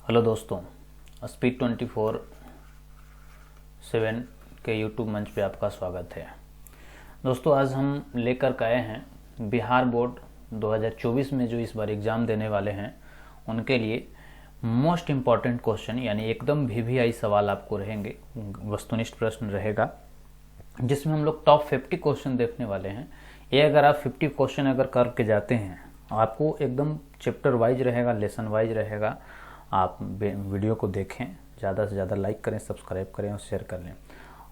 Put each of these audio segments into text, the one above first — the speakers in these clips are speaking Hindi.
हेलो दोस्तों, स्पीड 24/7 के यूट्यूब मंच पे आपका स्वागत है। दोस्तों, आज हम लेकर के आए हैं बिहार बोर्ड 2024 में जो इस बार एग्ज़ाम देने वाले हैं उनके लिए मोस्ट इम्पॉर्टेंट क्वेश्चन, यानी एकदम वीवीआई सवाल आपको रहेंगे, वस्तुनिष्ठ प्रश्न रहेगा जिसमें हम लोग टॉप 50 क्वेश्चन देखने वाले हैं। ये अगर आप 50 क्वेश्चन अगर करके जाते हैं, आपको एकदम चैप्टर वाइज रहेगा, लेसन वाइज रहेगा। आप वीडियो को देखें, ज़्यादा से ज़्यादा लाइक करें, सब्सक्राइब करें और शेयर कर लें।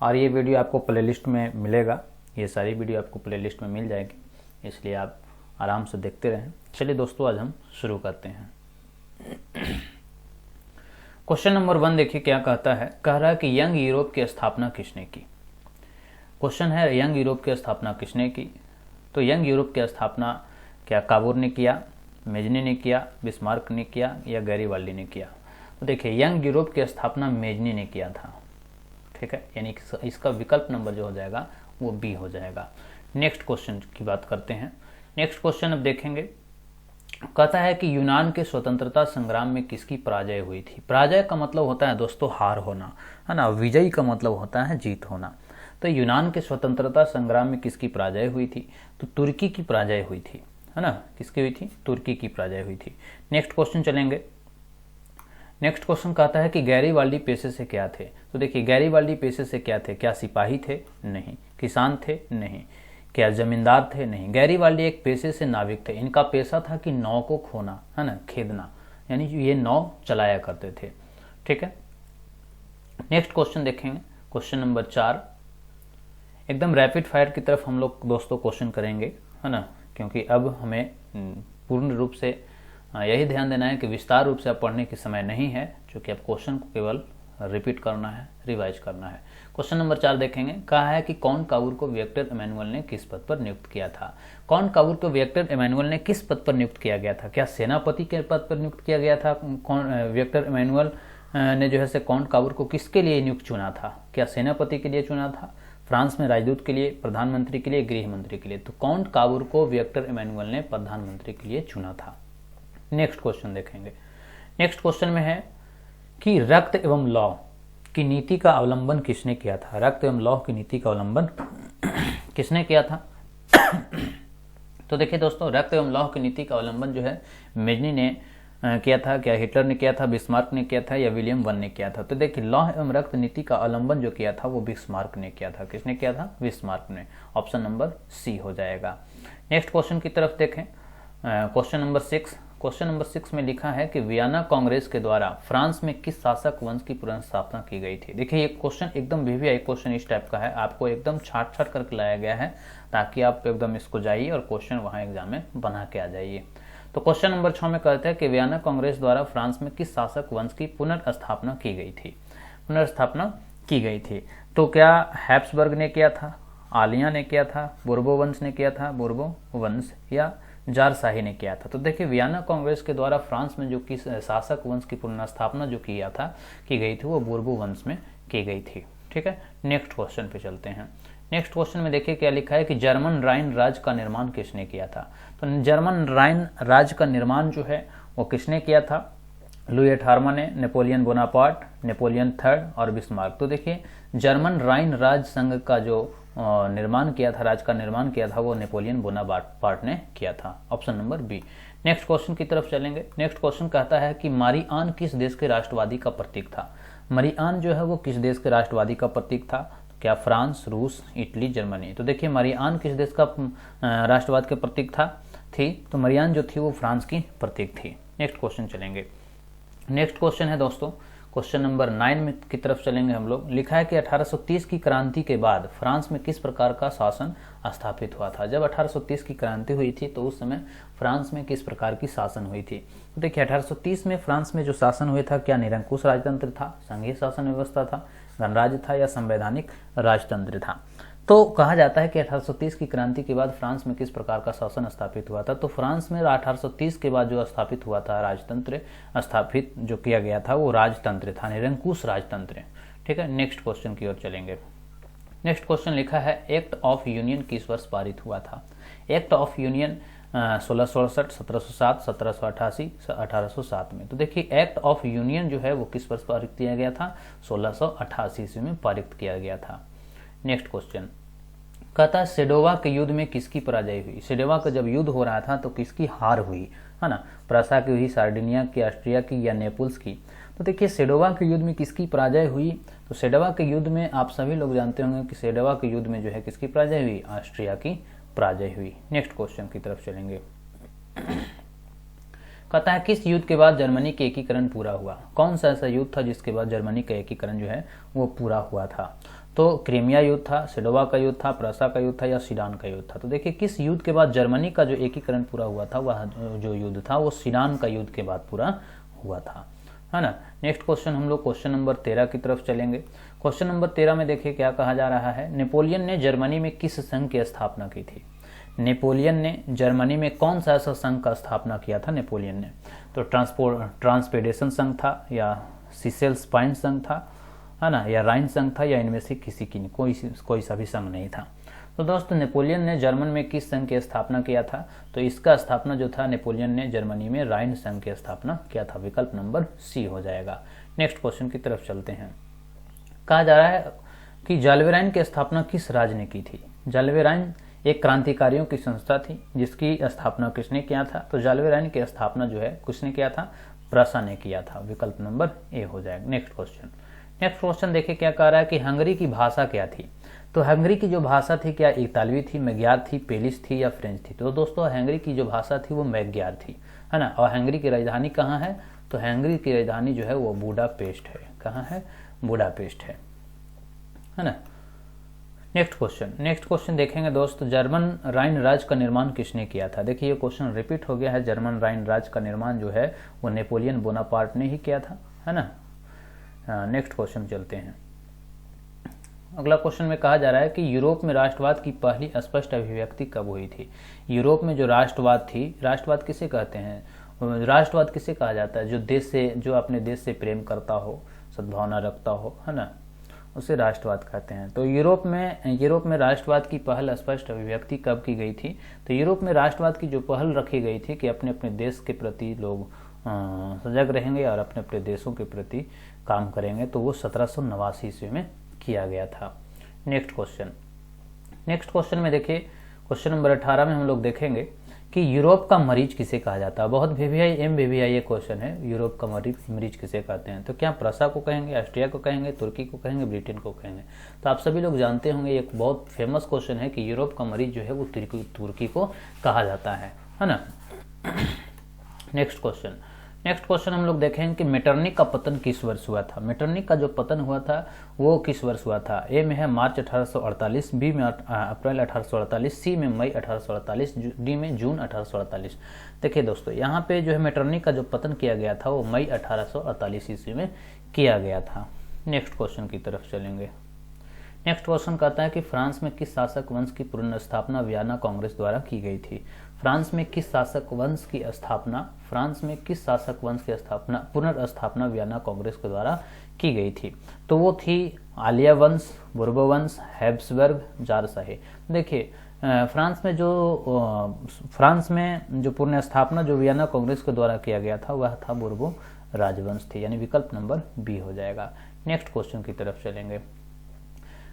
और ये वीडियो आपको प्लेलिस्ट में मिलेगा, ये सारी वीडियो आपको प्लेलिस्ट में मिल जाएगी, इसलिए आप आराम से देखते रहें। चलिए दोस्तों, आज हम शुरू करते हैं। क्वेश्चन नंबर 1 देखिए क्या कहता है। कह रहा है कि यंग यूरोप की स्थापना किसने की। क्वेश्चन है यंग यूरोप की स्थापना किसने की। तो यंग यूरोप की स्थापना क्या काबूर ने किया, मेजनी ने किया, बिस्मार्क ने किया या गैरीबाल्डी ने किया। तो देखिए, यंग यूरोप की स्थापना मेजनी ने किया था, ठीक है, यानी इसका विकल्प नंबर जो हो जाएगा वो बी हो जाएगा। नेक्स्ट क्वेश्चन की बात करते हैं। नेक्स्ट क्वेश्चन अब देखेंगे। कहता है कि यूनान के स्वतंत्रता संग्राम में किसकी पराजय हुई थी। पराजय का मतलब होता है दोस्तों हार होना, है ना। विजयी का मतलब होता है जीत होना। तो यूनान के स्वतंत्रता संग्राम में किसकी पराजय हुई थी। तो तुर्की की पराजय हुई थी, है ना। किसकी हुई थी? तुर्की की पराजय हुई थी। नेक्स्ट क्वेश्चन चलेंगे। नेक्स्ट क्वेश्चन कहता है कि गैरीबाल्डी पेशे से क्या थे। तो देखिए, गैरीबाल्डी पेशे से क्या थे। क्या सिपाही थे? नहीं। किसान थे? नहीं। क्या जमींदार थे? नहीं। गैरीबाल्डी एक पेशे से नाविक थे। इनका पेशा था कि नाव को खोना, है ना, खेदना, यानी ये नाव चलाया करते थे, ठीक है। नेक्स्ट क्वेश्चन देखेंगे, क्वेश्चन नंबर 4। एकदम रैपिड फायर की तरफ हम लोग दोस्तों क्वेश्चन करेंगे, है ना, क्योंकि अब हमें पूर्ण रूप से यही ध्यान देना है कि विस्तार रूप से आप पढ़ने के समय नहीं है, क्योंकि आप क्वेश्चन को केवल रिपीट करना है, रिवाइज करना है। क्वेश्चन नंबर 4 देखेंगे। कहा है कि कौन काबूर को विक्टर इमैनुअल ने किस पद पर नियुक्त किया था। कौन काबूर को विक्टर इमैनुअल ने किस पद पर नियुक्त किया गया था। क्या सेनापति के पद पर नियुक्त किया गया था। कौन विक्टर इमैनुअल ने जो है से कौन काबूर को किसके लिए नियुक्त चुना था। क्या सेनापति के लिए चुना था, फ्रांस में राजदूत के लिए, प्रधानमंत्री के लिए, गृह मंत्री के लिए। तो कौन काबूर को विक्टर इमैनुअल ने प्रधानमंत्री के लिए चुना था। नेक्स्ट क्वेश्चन देखेंगे। नेक्स्ट क्वेश्चन में है कि रक्त एवं लौह की नीति का अवलंबन किसने किया था। रक्त एवं लौह की नीति का अवलंबन किसने किया था। तो देखिए दोस्तों, रक्त एवं लौह की नीति का अवलंबन जो है मेजनी ने किया था। क्या हिटलर ने किया था, बिस्मार्क ने किया था या विलियम वन ने किया था। तो देखिए, लौह एवं रक्त नीति का अवलंबन जो किया था वो बिस्मार्क ने किया था। किसने किया था? बिस्मार्क ने। ऑप्शन नंबर सी हो जाएगा। नेक्स्ट क्वेश्चन की तरफ देखें। Question number 6। क्वेश्चन नंबर 6 में लिखा है कि वियना कांग्रेस के द्वारा फ्रांस में किस शासक वंश की पुनर्स्थापना की गई थी। देखिए, ये क्वेश्चन एकदम वीवीआई क्वेश्चन इस टाइप का है, आपको एकदम छाट छाट करके लाया गया है ताकि आप एकदम इसको जाइए और क्वेश्चन वहां एग्जाम में बना के आ जाइए। तो क्वेश्चन नंबर 6 में कहते हैं कि वियना कांग्रेस द्वारा फ्रांस में किस शासक वंश की पुनर्स्थापना की गई थी। पुनर्स्थापना की गई थी। तो क्या हैब्सबर्ग ने किया था, आलिया ने किया था, बोर्बो वंश ने किया था, बोर्बो वंश या जारशाही ने किया था। तो देखिए, वियना कांग्रेस के द्वारा फ्रांस में जो कि शासक वंश की पुनर्स्थापना जो की गई थी वो बोर्बो वंश में की गई थी, ठीक है। नेक्स्ट क्वेश्चन पे चलते हैं। नेक्स्ट क्वेश्चन में देखिए क्या लिखा है कि जर्मन राइन राज्य का निर्माण किसने किया था। तो जर्मन राइन राज्य का निर्माण जो है वो किसने किया था। लुई 18वां ने, नेपोलियन बोनापार्ट, नेपोलियन थर्ड और बिस्मार्क। तो देखिए, जर्मन राइन राज्य संघ का जो निर्माण किया था, राज्य का निर्माण किया था, वो नेपोलियन बोनापार्ट ने किया था। Option number B. Next question की तरफ चलेंगे। नेक्स्ट क्वेश्चन कहता है कि मारियान किस देश के राष्ट्रवादी का प्रतीक था। मारियान जो है वो किस देश के राष्ट्रवादी का प्रतीक था। क्या फ्रांस, रूस, इटली, जर्मनी। तो देखिए, मारियान किस देश का राष्ट्रवाद के प्रतीक थी। तो मारियान जो थी वो फ्रांस की प्रतीक थी। नेक्स्ट क्वेश्चन चलेंगे। नेक्स्ट क्वेश्चन है दोस्तों, क्वेश्चन नंबर 9 में की तरफ चलेंगे हम लोग। लिखा है कि 1830 की क्रांति के बाद फ्रांस में किस प्रकार का शासन स्थापित हुआ था। जब 1830 की क्रांति हुई थी तो उस समय फ्रांस में किस प्रकार की शासन हुई थी। तो देखिए, 1830 में फ्रांस में जो शासन हुआ था, क्या निरंकुश राजतंत्र था, संघीय शासन व्यवस्था था, गणराज्य था या संवैधानिक राजतंत्र था। तो कहा जाता है कि 1830 की क्रांति के बाद फ्रांस में किस प्रकार का शासन स्थापित हुआ था। तो फ्रांस में 1830 के बाद जो स्थापित हुआ था राजतंत्र, स्थापित जो किया गया था वो राजतंत्र था, निरंकुश राजतंत्र, ठीक है। नेक्स्ट क्वेश्चन की ओर चलेंगे। नेक्स्ट क्वेश्चन लिखा है एक्ट ऑफ यूनियन किस वर्ष पारित हुआ था। एक्ट ऑफ यूनियन 1667, 1707, 1788, 1807 में। तो देखिए एक्ट ऑफ यूनियन जो है वो किस वर्ष पारित किया गया था? 1688 ईस्वी में पारित किया गया था। नेक्स्ट क्वेश्चन कहता है सेडोवा के युद्ध में किसकी पराजय हुई? सेडोवा का जब युद्ध हो रहा था तो किसकी हार हुई, है ना? प्रसा की हुई, सार्डिनिया की, ऑस्ट्रिया की या नेपल्स की? तो देखिए सेडोवा के युद्ध में किसकी पराजय हुई? तो सेडोवा के युद्ध में आप सभी लोग जानते होंगे कि सेडोवा के युद्ध में जो है किसकी पराजय हुई? ऑस्ट्रिया की पराजय हुई। नेक्स्ट क्वेश्चन की तरफ चलेंगे। कहता है किस युद्ध के बाद जर्मनी का एकीकरण पूरा हुआ? कौन सा ऐसा युद्ध था जिसके बाद जर्मनी का एकीकरण जो है वो पूरा हुआ था? तो क्रीमिया युद्ध था, सेडोवा का युद्ध था, प्रसा का युद्ध था या सीडान का युद्ध था? तो देखिए किस युद्ध के बाद जर्मनी का जो एकीकरण पूरा हुआ था वह जो युद्ध था वो सीडान का युद्ध के बाद पूरा हुआ था, है ना? नेक्स्ट क्वेश्चन हम लोग क्वेश्चन नंबर 13 की तरफ चलेंगे। क्वेश्चन नंबर 13 में देखिए क्या कहा जा रहा है। नेपोलियन ने जर्मनी में किस संघ की स्थापना की थी? नेपोलियन ने जर्मनी में कौन सा ऐसा संघ का स्थापना किया था नेपोलियन ने? तो ट्रांसपेडेशन संघ था या सिसेल्स पाइन संघ था, है ना, या राइन संघ था, या इनमें से किसी की कोई सा भी संघ नहीं था। तो दोस्तों नेपोलियन ने जर्मन में किस संघ की स्थापना किया था? तो इसका स्थापना जो था नेपोलियन ने जर्मनी में राइन संघ की स्थापना किया था। विकल्प नंबर सी हो जाएगा। नेक्स्ट क्वेश्चन की तरफ चलते हैं। कहा जा रहा है कि जाल्वेराइन की स्थापना किस राज्य ने की थी? जाल्वेराइन एक क्रांतिकारियों की संस्था थी जिसकी स्थापना किसने किया था? तो जाल्वेराइन की स्थापना जो है किसने किया था? प्रसा ने किया था। विकल्प नंबर ए हो जाएगा। नेक्स्ट क्वेश्चन देखिए क्या कह रहा है कि हंगरी की भाषा क्या थी? तो हंगरी की जो भाषा थी क्या इतालवी थी, मैग्यार थी, पेलिश थी या फ्रेंच थी? तो दोस्तों हंगरी की जो भाषा थी वो मैग्यार थी, है ना। और हंगरी की राजधानी कहाँ है? तो हंगरी की राजधानी जो है वो बुडापेस्ट है। कहाँ है? बुडापेस्ट है ना। नेक्स्ट क्वेश्चन देखेंगे दोस्त। जर्मन राइन राज्य का निर्माण किसने किया था? देखिए ये क्वेश्चन रिपीट हो गया है। जर्मन राइन राज्य का निर्माण जो है वो नेपोलियन बोनापार्ट ने ही किया था, है ना। नेक्स्ट क्वेश्चन चलते हैं। अगला क्वेश्चन में कहा जा रहा है कि यूरोप में राष्ट्रवाद की पहली स्पष्ट अभिव्यक्ति कब हुई थी? यूरोप में जो राष्ट्रवाद थी, राष्ट्रवाद किसे कहते हैं? राष्ट्रवाद किसे कहा जाता है? जो अपने देश से प्रेम करता हो, सद्भावना रखता हो, है ना, उसे राष्ट्रवाद कहते हैं। तो यूरोप में राष्ट्रवाद की पहल स्पष्ट अभिव्यक्ति कब की गई थी? तो यूरोप में राष्ट्रवाद की जो पहल रखी गई थी कि अपने अपने देश के प्रति लोग सजग रहेंगे और अपने अपने देशों के प्रति काम करेंगे, तो वो 1789 ईस्वी में किया गया था। नेक्स्ट क्वेश्चन में देखिए क्वेश्चन नंबर 18 में हम लोग देखेंगे कि यूरोप का मरीज किसे कहा जाता है। बहुत वीवीआई ये क्वेश्चन है। यूरोप का मरीज किसे कहते हैं? तो क्या प्रसा को कहेंगे, ऑस्ट्रिया को कहेंगे, तुर्की को कहेंगे, ब्रिटेन को कहेंगे? तो आप सभी लोग जानते होंगे एक बहुत फेमस क्वेश्चन है कि यूरोप का मरीज जो है वो तुर्की को कहा जाता है ना। नेक्स्ट क्वेश्चन हम लोग देखेंगे कि मेटरनिक का पतन किस वर्ष हुआ था? मेटरनिक का जो पतन हुआ था वो किस वर्ष हुआ था? ए में है मार्च 1848, बी में अप्रैल 1848, सी में मई 1848, डी में जून 1848। देखिए दोस्तों यहाँ पे जो है मेटरनिक का जो पतन किया गया था वो मई 1848 ईस्वी में किया गया था। नेक्स्ट क्वेश्चन की तरफ चलेंगे। नेक्स्ट क्वेश्चन कहता है कि फ्रांस में किस शासक वंश की पुनर्स्थापना वियना कांग्रेस द्वारा की गई थी? फ्रांस में किस शासक वंश की पुनर्स्थापना वियना कांग्रेस के द्वारा की गई थी? तो वो थी आलिया वंश, बुर्बो वंश, हैब्सबर्ग, जारशाही। देखिए फ्रांस में जो पुनर्स्थापना जो वियना कांग्रेस के द्वारा किया गया था वह था बुर्बो राजवंश थी, यानी विकल्प नंबर बी हो जाएगा। नेक्स्ट क्वेश्चन की तरफ चलेंगे।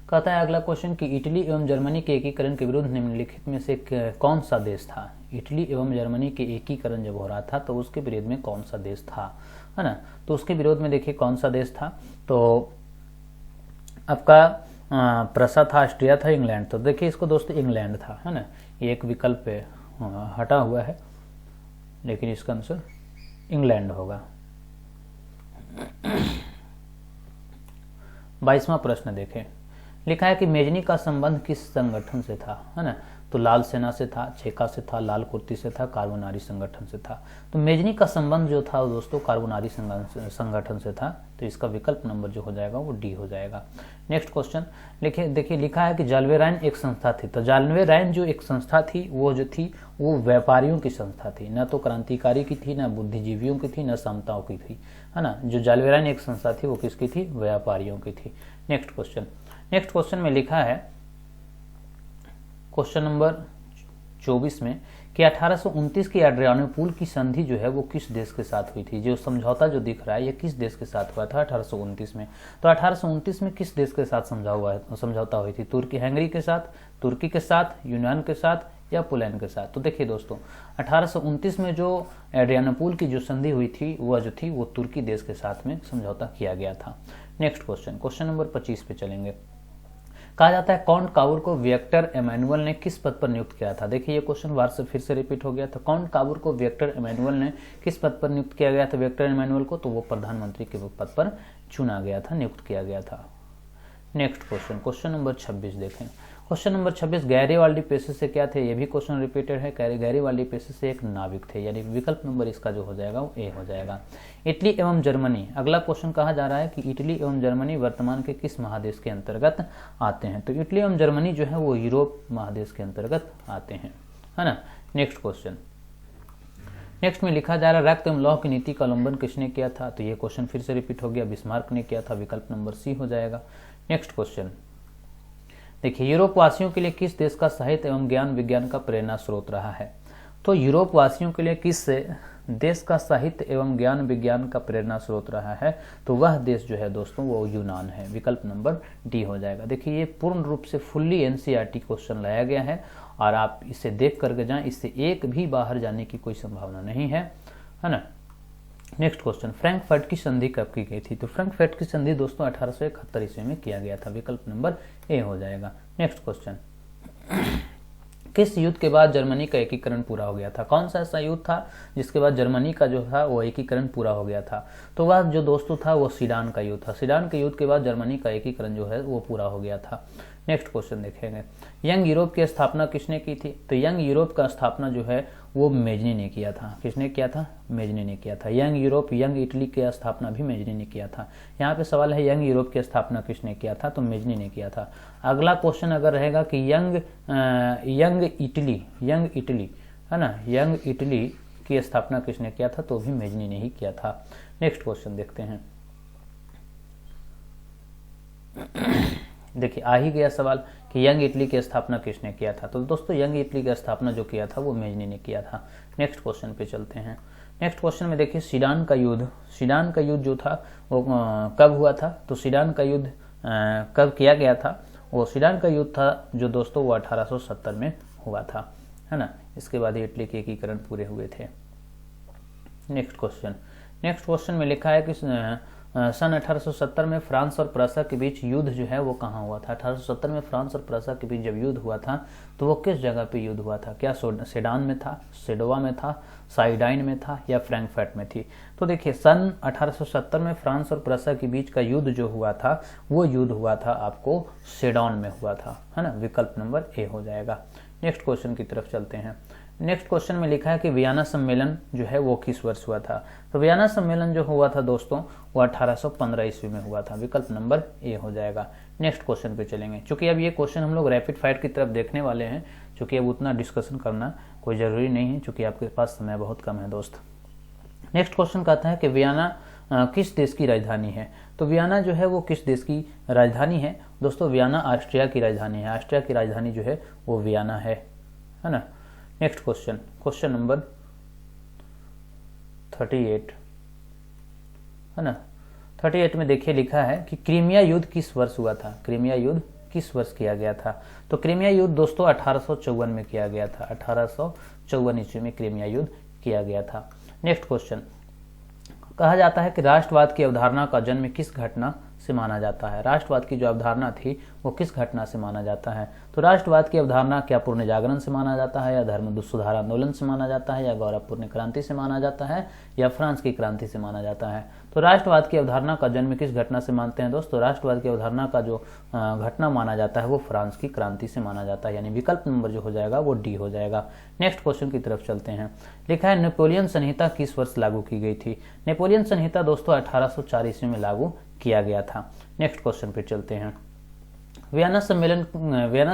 कहता है अगला क्वेश्चन कि इटली एवं जर्मनी के एकीकरण के विरुद्ध निम्नलिखित में से कौन सा देश था? इटली एवं जर्मनी के एकीकरण जब हो रहा था तो उसके विरोध में कौन सा देश था, है ना। तो उसके विरोध में देखिए कौन सा देश था? तो आपका प्रसा था, ऑस्ट्रिया था, इंग्लैंड। तो देखिए इसको दोस्तों इंग्लैंड था, है ना। ये एक विकल्प पे हटा हुआ है लेकिन इसका आंसर इंग्लैंड होगा। 22वां प्रश्न देखें। लिखा है कि मेजनी का संबंध किस संगठन से था, है ना। तो लाल सेना से था, छेका से था, लाल कुर्ती से था, कार्बोनारी संगठन से था। तो मेजनी का संबंध जो था दोस्तों कार्बोनारी संगठन से था। तो इसका विकल्प नंबर जो हो जाएगा वो डी हो जाएगा। नेक्स्ट क्वेश्चन देखिए लिखा है कि जाल्वेराइन एक संस्था थी। तो जाल्वेराइन जो एक संस्था थी वो व्यापारियों की संस्था थी, न तो क्रांतिकारी की थी, न बुद्धिजीवियों की थी, न समताओं की थी, है ना। जो जाल्वेराइन एक संस्था थी वो किसकी थी? व्यापारियों की थी। नेक्स्ट क्वेश्चन में लिखा है क्वेश्चन नंबर 24 में कि 1829 की एड्रियानोपुल की संधि जो है वो किस देश के साथ हुई थी। जो समझौता जो दिख रहा है ये किस देश के साथ हुआ था 1829 में। तो 1829 में किस देश के साथ समझौता हुई थी? तुर्की हंगरी के साथ, तुर्की के साथ, यूनान के साथ या पोलैंड के साथ। तो देखिए दोस्तों 1829 में जो एड्रियानोपुल की जो संधि हुई थी वह जो थी वो तुर्की देश के साथ में समझौता किया गया था। नेक्स्ट क्वेश्चन नंबर 25 पे चलेंगे। कहा जाता है कॉन्ट काबूर को विक्टर एमेनुअल ने किस पद पर नियुक्त किया था। देखिए ये क्वेश्चन बार से फिर से रिपीट हो गया था। कॉन्ट काबूर को विक्टर एमेनुअल ने किस पद पर नियुक्त किया गया था? विक्टर एमेनुअल को तो वो प्रधानमंत्री के पद पर चुना गया था, नियुक्त किया गया था। नेक्स्ट क्वेश्चन नंबर 26 देखें। क्वेश्चन नंबर 26 गैरीबाल्डी पेशे से क्या थे? ये भी क्वेश्चन रिपीटेड है। गैरीबाल्डी पेशे से एक नाविक थे, यानी विकल्प नंबर इसका जो हो जाएगा वो ए हो जाएगा। इटली एवं जर्मनी, अगला क्वेश्चन कहा जा रहा है कि इटली एवं जर्मनी वर्तमान के किस महादेश के अंतर्गत आते हैं? तो इटली एवं जर्मनी जो है वो यूरोप महादेश के अंतर्गत आते हैं, है ना। नेक्स्ट क्वेश्चन, नेक्स्ट में लिखा जा रहा है रक्त एवं लौह की नीति का उल्लंघन किसने किया था? तो ये क्वेश्चन फिर से रिपीट हो गया, बिस्मार्क ने किया था, विकल्प नंबर सी हो जाएगा। नेक्स्ट क्वेश्चन देखिए, यूरोप वासियों के लिए किस देश का साहित्य एवं ज्ञान विज्ञान का प्रेरणा स्रोत रहा है? तो यूरोप वासियों के लिए किस देश का साहित्य एवं ज्ञान विज्ञान का प्रेरणा स्रोत रहा है? तो वह देश जो है दोस्तों वो यूनान है, विकल्प नंबर डी हो जाएगा। देखिए ये पूर्ण रूप से फुल्ली एनसीईआरटी क्वेश्चन लाया गया है और आप इसे देख करके जाएं, इससे एक भी बाहर जाने की कोई संभावना नहीं है ना। नेक्स्ट क्वेश्चन, फ्रैंकफर्ट की संधि कब की गई थी? तो फ्रैंकफर्ट की संधि दोस्तों 1871 ईस्वी में किया गया था, विकल्प नंबर ए हो जाएगा। नेक्स्ट क्वेश्चन, किस युद्ध के बाद जर्मनी का एकीकरण पूरा हो गया था? कौन सा ऐसा युद्ध था जिसके बाद जर्मनी का जो था वो एकीकरण पूरा हो गया था? तो वह जो दोस्तों था वो सीडान का युद्ध था। सीडान के युद्ध के बाद जर्मनी का एकीकरण जो है वो पूरा हो गया था। नेक्स्ट क्वेश्चन देखेंगे, यंग यूरोप की स्थापना किसने की थी? तो यंग यूरोप का स्थापना जो है वो मेजनी ने किया था। किसने किया था? मेजनी ने किया था। यंग यूरोप, यंग इटली की स्थापना भी मेजनी ने किया था। यहाँ पे सवाल है यंग यूरोप की स्थापना किसने किया था? तो मेजनी ने किया था। अगला क्वेश्चन अगर रहेगा कि यंग इटली है ना, यंग इटली की स्थापना किसने किया था? तो भी मेजनी ने ही किया था। नेक्स्ट क्वेश्चन देखते हैं। देखिए आ ही गया सवाल कि यंग इटली की स्थापना किसने किया था? तो दोस्तों यंग इटली की स्थापना जो किया था वो मेजनी ने किया था। नेक्स्ट क्वेश्चन पे चलते हैं। नेक्स्ट क्वेश्चन में देखिए सीडान का युद्ध जो था वो कब हुआ था? तो सीडान का युद्ध कब किया गया था? वो सीडान का युद्ध था जो दोस्तों वो 1870 में हुआ था, है ना। इसके बाद इटली के एकीकरण पूरे हुए थे। नेक्स्ट क्वेश्चन में लिखा है कि सन 1870 में फ्रांस और प्रूसिया के बीच युद्ध जो है वो कहाँ हुआ था? 1870 में फ्रांस और प्रूसिया के बीच जब युद्ध हुआ था तो वो किस जगह पे युद्ध हुआ था? क्या सेडान में था, सेडोवा में था, साइडाइन में था या फ्रैंकफर्ट में थी? तो देखिए सन 1870 में फ्रांस और प्रूसिया के बीच का युद्ध जो हुआ था वो युद्ध हुआ था आपको सेडोन में हुआ था, है ना। विकल्प नंबर ए हो जाएगा। नेक्स्ट क्वेश्चन की तरफ चलते हैं। नेक्स्ट क्वेश्चन में लिखा है कि वियना सम्मेलन जो है वो किस वर्ष हुआ था? तो वियना सम्मेलन जो हुआ था दोस्तों वो 1815 ईस्वी में हुआ था, विकल्प नंबर ए हो जाएगा। नेक्स्ट क्वेश्चन पे चलेंगे। चूंकि अब ये क्वेश्चन हम लोग रैपिड फायर की तरफ देखने वाले हैं, चूंकि अब उतना डिस्कशन करना कोई जरूरी नहीं है, चूंकि आपके पास समय बहुत कम है दोस्त। नेक्स्ट क्वेश्चन कहता है कि वियना किस देश की राजधानी है? तो वियना जो है वो किस देश की राजधानी है? दोस्तों वियना ऑस्ट्रिया की राजधानी है। ऑस्ट्रिया की राजधानी जो है वो वियना है ना। नेक्स्ट क्वेश्चन नंबर 38 है ना। 38 में देखिए लिखा है कि क्रीमिया युद्ध किस वर्ष हुआ था? क्रीमिया युद्ध किस वर्ष किया गया था? तो क्रीमिया युद्ध दोस्तों 1854 में किया गया था। 1854 ईस्वी में क्रीमिया युद्ध किया गया था। नेक्स्ट क्वेश्चन, कहा जाता है कि राष्ट्रवाद की अवधारणा का जन्म किस घटना से माना जाता है? राष्ट्रवाद की जो अवधारणा थी वो किस घटना से माना जाता है? तो राष्ट्रवाद की अवधारणा क्या पूर्ण जागरण से माना जाता है, या धर्म सुधार आंदोलन से माना जाता है, या गौरवपूर्ण क्रांति से माना जाता है, या फ्रांस की क्रांति से माना जाता है? तो राष्ट्रवाद की अवधारणा का जन्म किस घटना से मानते हैं दोस्तों? राष्ट्रवाद की अवधारणा का जो घटना माना जाता है वो फ्रांस की क्रांति से माना जाता है, यानी विकल्प नंबर जो हो जाएगा वो डी हो जाएगा। नेक्स्ट क्वेश्चन की तरफ चलते हैं। लिखा है नेपोलियन संहिता किस वर्ष लागू की गई थी? नेपोलियन संहिता दोस्तों 1804 ईस्वी में लागू किया गया था। नेक्स्ट क्वेश्चन पे चलते हैं। वियना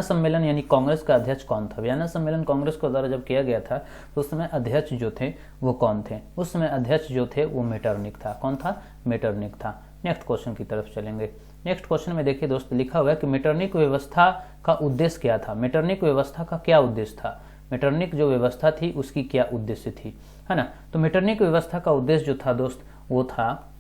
सम्मेलन यानी कांग्रेस का अध्यक्ष कौन था? वियना सम्मेलन कांग्रेस के द्वारा जब किया गया था तो उस समय अध्यक्ष जो थे वो कौन थे? उस समय अध्यक्ष जो थे वो मेटरनिक था। कौन था? मेटरनिक था। नेक्स्ट क्वेश्चन की तरफ चलेंगे। नेक्स्ट क्वेश्चन में देखिए दोस्त लिखा हुआ है कि मेटरनिक व्यवस्था का उद्देश्य क्या था? मेटरनिक व्यवस्था का क्या उद्देश्य था? मेटरनिक जो व्यवस्था थी उसकी क्या उद्देश्य थी, है ना। तो मेटरनिक व्यवस्था का उद्देश्य जो था दोस्त वो था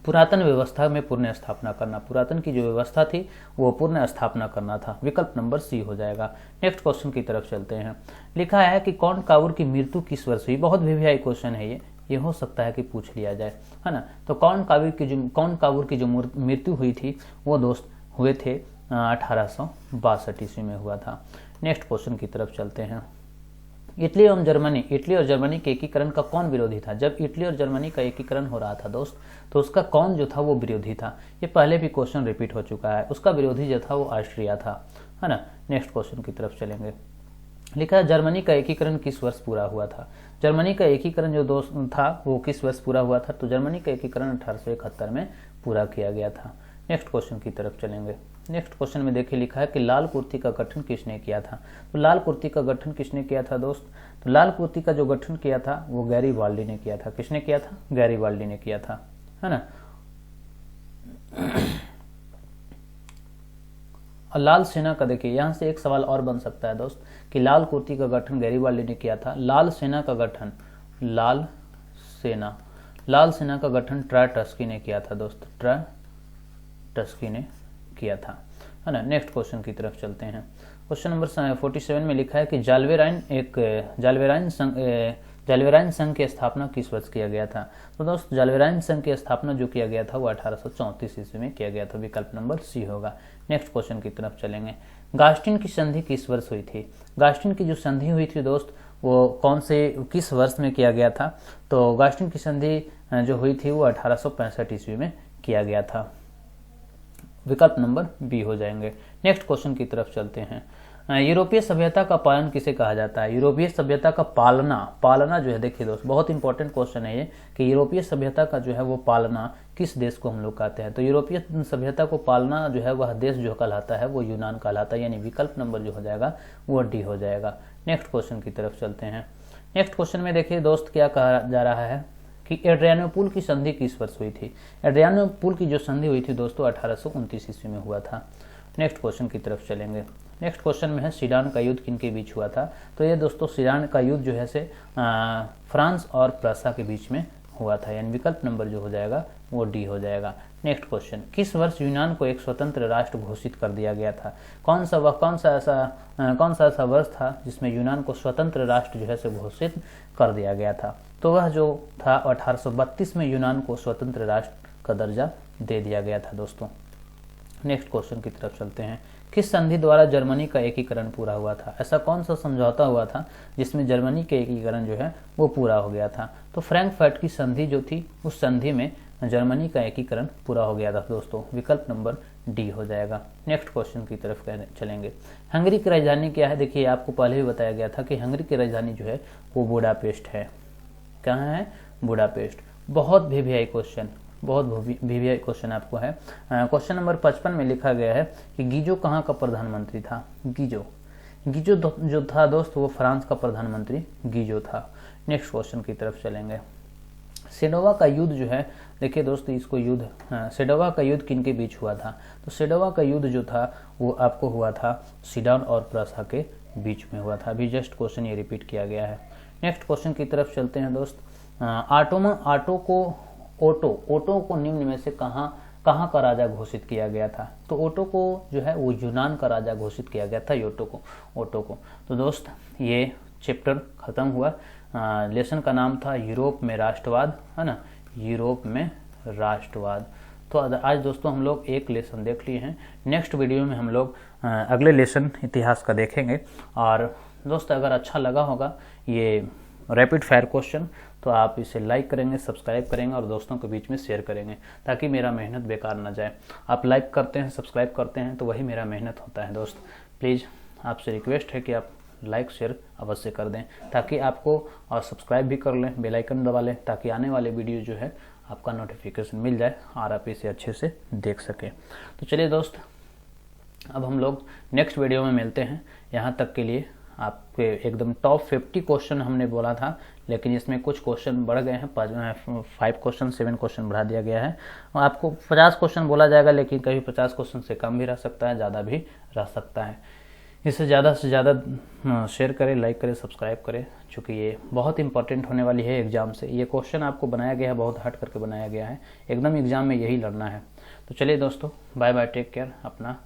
पुरातन व्यवस्था में पुनः स्थापना करना। पुरातन की जो व्यवस्था थी वो पुनः स्थापना करना था। विकल्प नंबर सी हो जाएगा। नेक्स्ट क्वेश्चन की तरफ चलते हैं। लिखा है कि कौन कावूर की मृत्यु किस वर्ष हुई। बहुत वीवीआई क्वेश्चन है ये हो सकता है कि पूछ लिया जाए, है ना। तो कौन कावूर की जो मृत्यु हुई थी वो दोस्त हुए थे 1862 ईस्वी में हुआ था। नेक्स्ट क्वेश्चन की तरफ चलते हैं। इटली और जर्मनी के एकीकरण का कौन विरोधी था। जब इटली और जर्मनी का एकीकरण हो रहा था दोस्त तो उसका कौन जो था वो विरोधी था। ये पहले भी क्वेश्चन रिपीट हो चुका है। उसका विरोधी जो था वो ऑस्ट्रिया था, है ना। नेक्स्ट क्वेश्चन की तरफ चलेंगे। लिखा है जर्मनी का एकीकरण किस वर्ष पूरा हुआ था। जर्मनी का एकीकरण जो दोस्त था वो किस वर्ष पूरा हुआ था। तो जर्मनी का एकीकरण 1871 में पूरा किया गया था। नेक्स्ट क्वेश्चन की तरफ चलेंगे। नेक्स्ट क्वेश्चन में देखिए लिखा है कि लाल कुर्ती का गठन किसने किया था। तो लाल कुर्ती का गठन किसने किया था दोस्त। तो लाल कुर्ती का जो गठन किया था वो गैरीबाल्डी ने किया था। किसने किया था। गैरीबाल्डी ने किया था, है ना। और लाल सेना का देखिए यहाँ से एक सवाल और बन सकता है दोस्त कि लाल कुर्ती का गठन गैरीबाल्डी ने किया था। लाल सेना का गठन ट्राटस्की ने किया था दोस्त। ट्राटस्की ने किया था, है ना। नेक्स्ट क्वेश्चन की तरफ चलते हैं। क्वेश्चन नंबर 47 में लिखा है कि जाल्वेराइन संघ की स्थापना किस वर्ष किया गया था। तो दोस्त जाल्वेराइन संघ की स्थापना जो किया गया था वो 1834 ईस्वी में किया गया था। विकल्प नंबर सी होगा। नेक्स्ट क्वेश्चन की तरफ चलेंगे। गास्टिन की संधि किस वर्ष हुई थी। गास्टिन की जो संधि हुई थी दोस्त वो किस वर्ष में किया गया था। तो गास्टिन की संधि जो हुई थी वो 1865 ईस्वी में किया गया था। विकल्प नंबर बी हो जाएंगे। नेक्स्ट क्वेश्चन की तरफ चलते हैं। यूरोपीय सभ्यता का पालन किसे कहा जाता है। यूरोपीय सभ्यता का पालना जो है देखिए दोस्त बहुत इंपॉर्टेंट क्वेश्चन है ये कि यूरोपीय सभ्यता का जो है वो पालना किस देश को हम लोग कहते हैं। तो यूरोपीय सभ्यता को पालना जो है वह देश जो कहलाता है वो यूनान कहलाता है, यानी विकल्प नंबर जो हो जाएगा वो डी हो जाएगा। नेक्स्ट क्वेश्चन की तरफ चलते हैं। नेक्स्ट क्वेश्चन में देखिए दोस्त क्या कहा जा रहा है कि एड्रियानोपुल की संधि किस वर्ष हुई थी। एड्रियानोपुल की जो संधि हुई थी दोस्तों 1829 ईस्वी में हुआ था। नेक्स्ट क्वेश्चन की तरफ चलेंगे। नेक्स्ट क्वेश्चन में है सीडान का युद्ध किनके बीच हुआ था। तो ये दोस्तों सीडान का युद्ध जो है से फ्रांस और प्रूसिया के बीच में हुआ था, यानी विकल्प नंबर जो हो जाएगा वो डी हो जाएगा। Next question. किस वर्ष यूनान को एक स्वतंत्र राष्ट्र घोषित कर दिया गया था। कौन सा ऐसा वर्ष था जिसमें यूनान को स्वतंत्र राष्ट्र जो है से घोषित कर दिया गया था। तो वह जो था 1832 में यूनान को स्वतंत्र राष्ट्र का दर्जा दे दिया गया था दोस्तों। नेक्स्ट क्वेश्चन की तरफ चलते हैं। किस संधि द्वारा जर्मनी का एकीकरण पूरा हुआ था। ऐसा कौन सा समझौता हुआ था जिसमें जर्मनी के एकीकरण जो है वो पूरा हो गया था। तो फ्रैंकफर्ट की संधि जो थी उस संधि में जर्मनी का एकीकरण पूरा हो गया था दोस्तों। विकल्प नंबर डी हो जाएगा। नेक्स्ट क्वेश्चन की तरफ चलेंगे। हंगरी की राजधानी क्या है। देखिए आपको पहले भी बताया गया था कि हंगरी की राजधानी जो है वो बुडापेस्ट है। कहाँ है। बुडापेस्ट। बहुत वीवीआई क्वेश्चन आपको है। क्वेश्चन नंबर 55 में लिखा गया है कि गीजो कहाँ का प्रधानमंत्री था। गीजो जो था दोस्त वो फ्रांस का प्रधानमंत्री गीजो था। नेक्स्ट क्वेश्चन की तरफ चलेंगे। सेडोवा का युद्ध जो है देखिए दोस्त इसको सेडोवा का युद्ध किनके बीच हुआ था। तो सेडोवा का युद्ध जो था वो आपको हुआ था सीडान और प्रूसिया के बीच में हुआ था। अभी जस्ट क्वेश्चन ये रिपीट किया गया है। नेक्स्ट क्वेश्चन की तरफ चलते हैं दोस्त। ओटो को निम्न में से कहाँ का राजा घोषित किया गया था। तो ओटो को जो है वो यूनान का राजा घोषित किया गया था ओटो को। तो दोस्त ये चैप्टर खत्म हुआ। लेसन का नाम था यूरोप में राष्ट्रवाद, है ना। यूरोप में राष्ट्रवाद। तो आज दोस्तों हम लोग एक लेसन देख लिए हैं। नेक्स्ट वीडियो में हम लोग अगले लेसन इतिहास का देखेंगे। और दोस्त अगर अच्छा लगा होगा ये रैपिड फायर क्वेश्चन तो आप इसे लाइक करेंगे, सब्सक्राइब करेंगे और दोस्तों के बीच में शेयर करेंगे ताकि मेरा मेहनत बेकार ना जाए। आप लाइक करते हैं, सब्सक्राइब करते हैं तो वही मेरा मेहनत होता है दोस्त। प्लीज़ आपसे रिक्वेस्ट है कि आप लाइक शेयर अवश्य कर दें ताकि आपको, और सब्सक्राइब भी कर लें, बेल आइकन दबा लें ताकि आने वाले वीडियो जो है आपका नोटिफिकेशन मिल जाए और आप इसे अच्छे से देख सकें। तो चलिए दोस्त अब हम लोग नेक्स्ट वीडियो में मिलते हैं। यहाँ तक के लिए आपके एकदम टॉप 50 क्वेश्चन हमने बोला था, लेकिन इसमें कुछ क्वेश्चन बढ़ गए हैं। 5 क्वेश्चन 7 क्वेश्चन बढ़ा दिया गया है। आपको 50 क्वेश्चन बोला जाएगा, लेकिन कभी 50 क्वेश्चन से कम भी रह सकता है, ज़्यादा भी रह सकता है। इसे ज़्यादा से ज़्यादा शेयर करें, लाइक करें, सब्सक्राइब करें, क्योंकि ये बहुत इंपॉर्टेंट होने वाली है एग्ज़ाम से। ये क्वेश्चन आपको बनाया गया है, बहुत हट करके बनाया गया है, एकदम एग्ज़ाम में यही लड़ना है। तो चलिए दोस्तों, बाय बाय, टेक केयर, अपना